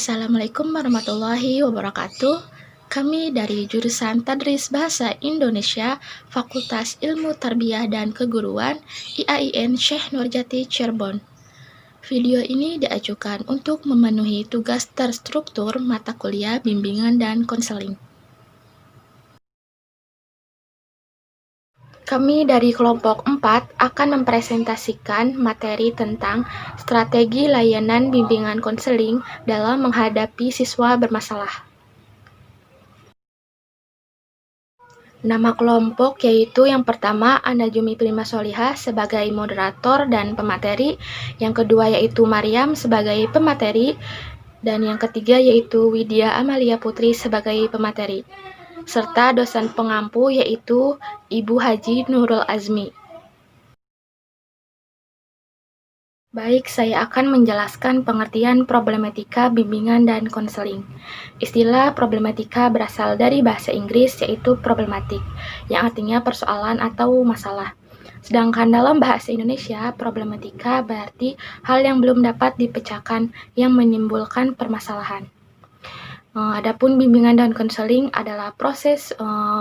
Assalamualaikum warahmatullahi wabarakatuh. Kami dari jurusan Tadris Bahasa Indonesia, Fakultas Ilmu Tarbiyah dan Keguruan, IAIN Syekh Nurjati Cirebon. Video ini diajukan untuk memenuhi tugas terstruktur mata kuliah bimbingan dan konseling. Kami dari kelompok 4 akan mempresentasikan materi tentang strategi layanan bimbingan konseling dalam menghadapi siswa bermasalah. Nama kelompok yaitu yang pertama An-Najumi Prima Solihah sebagai moderator dan pemateri, yang kedua yaitu Maryam sebagai pemateri, dan yang ketiga yaitu Widya Amalia Putri sebagai pemateri, serta dosen pengampu yaitu Ibu Haji Nurul Azmi. Baik, saya akan menjelaskan pengertian problematika bimbingan dan konseling. Istilah problematika berasal dari bahasa Inggris yaitu problematik, yang artinya persoalan atau masalah. Sedangkan dalam bahasa Indonesia, problematika berarti hal yang belum dapat dipecahkan yang menimbulkan permasalahan. Adapun bimbingan dan konseling adalah proses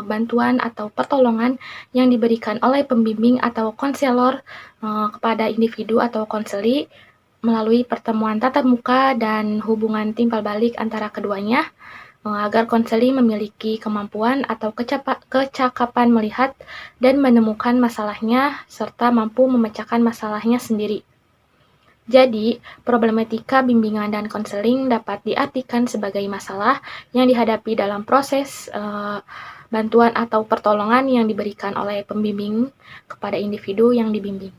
bantuan atau pertolongan yang diberikan oleh pembimbing atau konselor kepada individu atau konseli melalui pertemuan tatap muka dan hubungan timbal balik antara keduanya agar konseli memiliki kemampuan atau kecakapan melihat dan menemukan masalahnya serta mampu memecahkan masalahnya sendiri. Jadi, problematika bimbingan dan konseling dapat diartikan sebagai masalah yang dihadapi dalam proses bantuan atau pertolongan yang diberikan oleh pembimbing kepada individu yang dibimbing.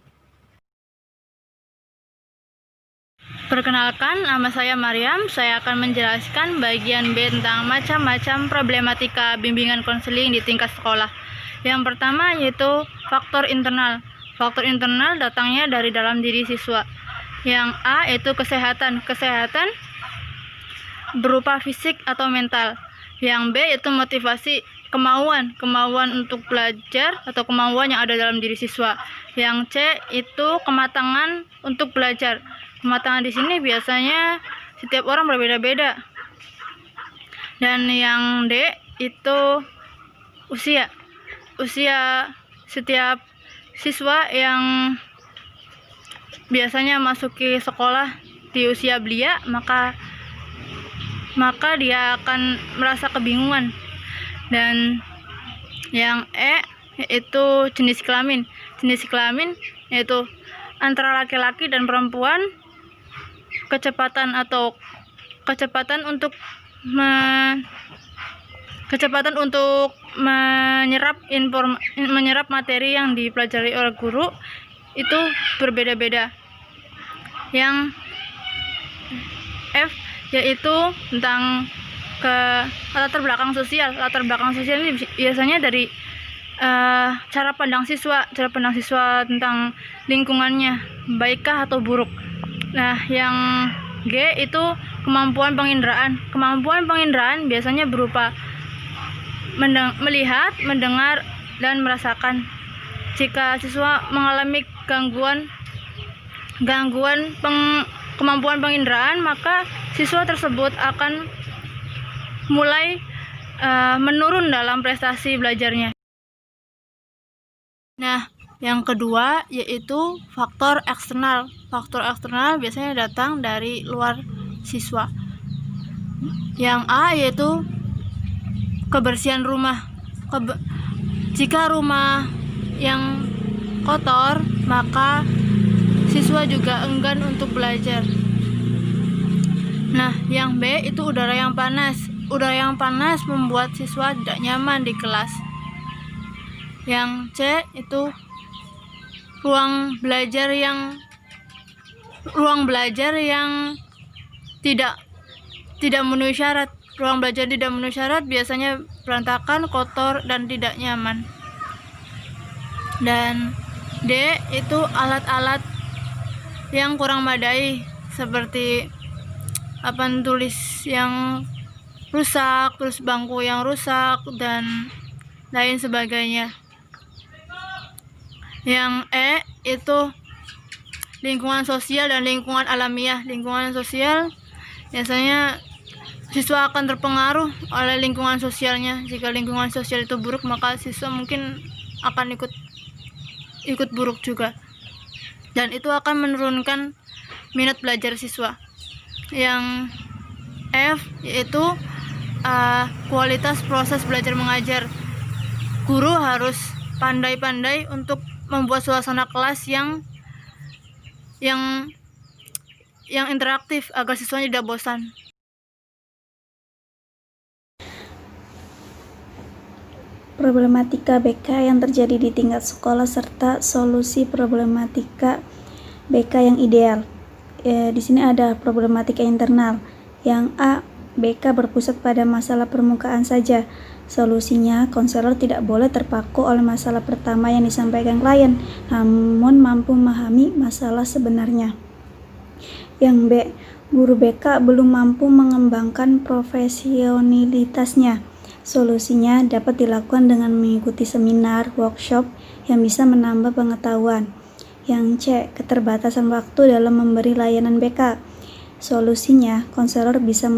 Perkenalkan, nama saya Maryam. Saya akan menjelaskan bagian B tentang macam-macam problematika bimbingan konseling di tingkat sekolah. Yang pertama yaitu faktor internal. Faktor internal datangnya dari dalam diri siswa. Yang A yaitu kesehatan. Kesehatan berupa fisik atau mental. Yang B yaitu motivasi, kemauan untuk belajar atau kemauan yang ada dalam diri siswa. Yang C itu kematangan untuk belajar. Kematangan di sini biasanya setiap orang berbeda-beda. Dan yang D itu usia. Usia setiap siswa yang biasanya masuki sekolah di usia belia, maka dia akan merasa kebingungan. Dan yang E yaitu jenis kelamin. Jenis kelamin yaitu antara laki-laki dan perempuan, kecepatan untuk menyerap materi yang dipelajari oleh guru itu berbeda-beda. Yang F yaitu tentang latar belakang sosial. Latar belakang sosial ini biasanya dari cara pandang siswa tentang lingkungannya, baikkah atau buruk. Nah, yang G itu kemampuan penginderaan. Kemampuan penginderaan biasanya berupa melihat, mendengar, dan merasakan. Jika siswa mengalami kemampuan penginderaan, maka siswa tersebut akan mulai menurun dalam prestasi belajarnya. Nah, yang kedua yaitu faktor eksternal. Faktor eksternal biasanya datang dari luar siswa. Yang A yaitu kebersihan rumah. Jika rumah yang kotor, maka siswa juga enggan untuk belajar. Nah, yang B itu udara yang panas. Udara yang panas membuat siswa tidak nyaman di kelas. Yang C itu ruang belajar yang tidak memenuhi syarat. Ruang belajar tidak memenuhi syarat biasanya berantakan, kotor, dan tidak nyaman. Dan D itu alat-alat yang kurang memadai, seperti papan tulis yang rusak, terus bangku yang rusak, dan lain sebagainya. Yang E itu lingkungan sosial dan lingkungan alamiah. Lingkungan sosial biasanya siswa akan terpengaruh oleh lingkungan sosialnya. Jika lingkungan sosial itu buruk, maka siswa mungkin akan ikut buruk juga, dan itu akan menurunkan minat belajar siswa. Yang F yaitu kualitas proses belajar mengajar. Guru harus pandai-pandai untuk membuat suasana kelas yang interaktif agar siswanya tidak bosan. Problematika BK yang terjadi di tingkat sekolah serta solusi problematika BK yang ideal. Di sini ada problematika internal. Yang A, BK berpusat pada masalah permukaan saja. Solusinya, konselor tidak boleh terpaku oleh masalah pertama yang disampaikan klien, namun mampu memahami masalah sebenarnya. Yang B, guru BK belum mampu mengembangkan profesionalitasnya. Solusinya dapat dilakukan dengan mengikuti seminar, workshop yang bisa menambah pengetahuan. Yang C, keterbatasan waktu dalam memberi layanan BK. Solusinya, konselor bisa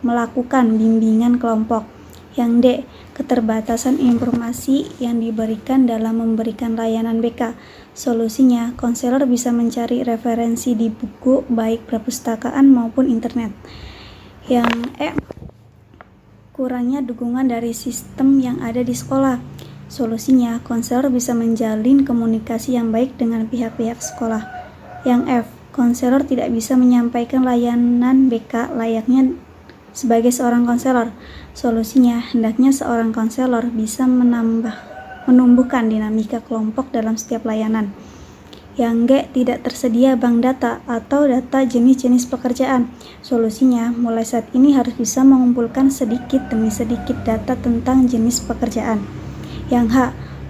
melakukan bimbingan kelompok. Yang D, keterbatasan informasi yang diberikan dalam memberikan layanan BK. Solusinya, konselor bisa mencari referensi di buku, baik perpustakaan maupun internet. Yang E, kurangnya dukungan dari sistem yang ada di sekolah. Solusinya, konselor bisa menjalin komunikasi yang baik dengan pihak-pihak sekolah. Yang F, konselor tidak bisa menyampaikan layanan BK layaknya sebagai seorang konselor. Solusinya, hendaknya seorang konselor bisa menumbuhkan dinamika kelompok dalam setiap layanan. Yang G, tidak tersedia bank data atau data jenis-jenis pekerjaan. Solusinya, mulai saat ini harus bisa mengumpulkan sedikit demi sedikit data tentang jenis pekerjaan. Yang H,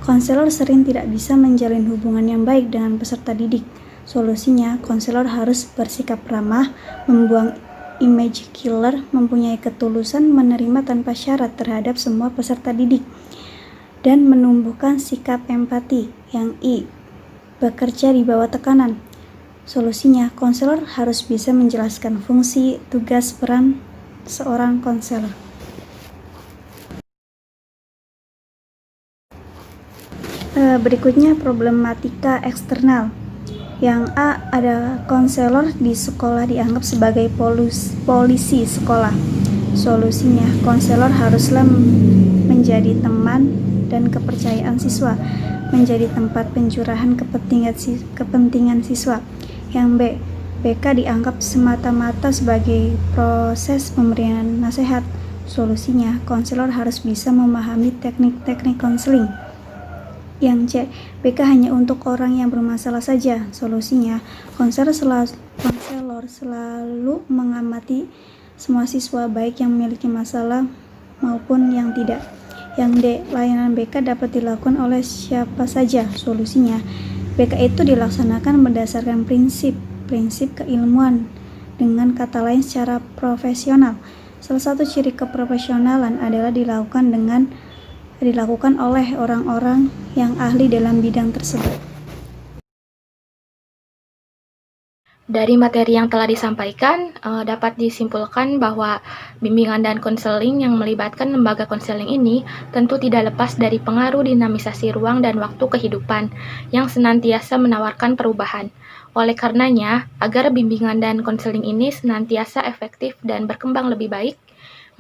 konselor sering tidak bisa menjalin hubungan yang baik dengan peserta didik. Solusinya, konselor harus bersikap ramah, membuang image killer, mempunyai ketulusan menerima tanpa syarat terhadap semua peserta didik, dan menumbuhkan sikap empati. Yang I, bekerja di bawah tekanan. Solusinya, konselor harus bisa menjelaskan fungsi, tugas, peran seorang konselor. Berikutnya problematika eksternal. Yang A, ada konselor di sekolah dianggap sebagai polisi sekolah. Solusinya, konselor haruslah menjadi teman dan kepercayaan siswa, menjadi tempat pencurahan kepentingan siswa. Yang B, BK dianggap semata-mata sebagai proses pemberian nasihat. Solusinya, konselor harus bisa memahami teknik-teknik konseling. Yang C, BK hanya untuk orang yang bermasalah saja. Solusinya, konselor selalu mengamati semua siswa, baik yang memiliki masalah maupun yang tidak. Yang D, layanan BK dapat dilakukan oleh siapa saja. Solusinya, BK itu dilaksanakan berdasarkan prinsip keilmuan, dengan kata lain secara profesional. Salah satu ciri keprofesionalan adalah dilakukan oleh orang-orang yang ahli dalam bidang tersebut. Dari materi yang telah disampaikan, dapat disimpulkan bahwa bimbingan dan konseling yang melibatkan lembaga konseling ini tentu tidak lepas dari pengaruh dinamisasi ruang dan waktu kehidupan yang senantiasa menawarkan perubahan. Oleh karenanya, agar bimbingan dan konseling ini senantiasa efektif dan berkembang lebih baik,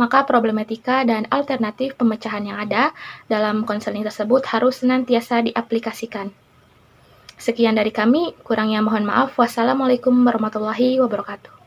maka problematika dan alternatif pemecahan yang ada dalam konseling tersebut harus senantiasa diaplikasikan. Sekian dari kami, kurangnya mohon maaf. Wassalamualaikum warahmatullahi wabarakatuh.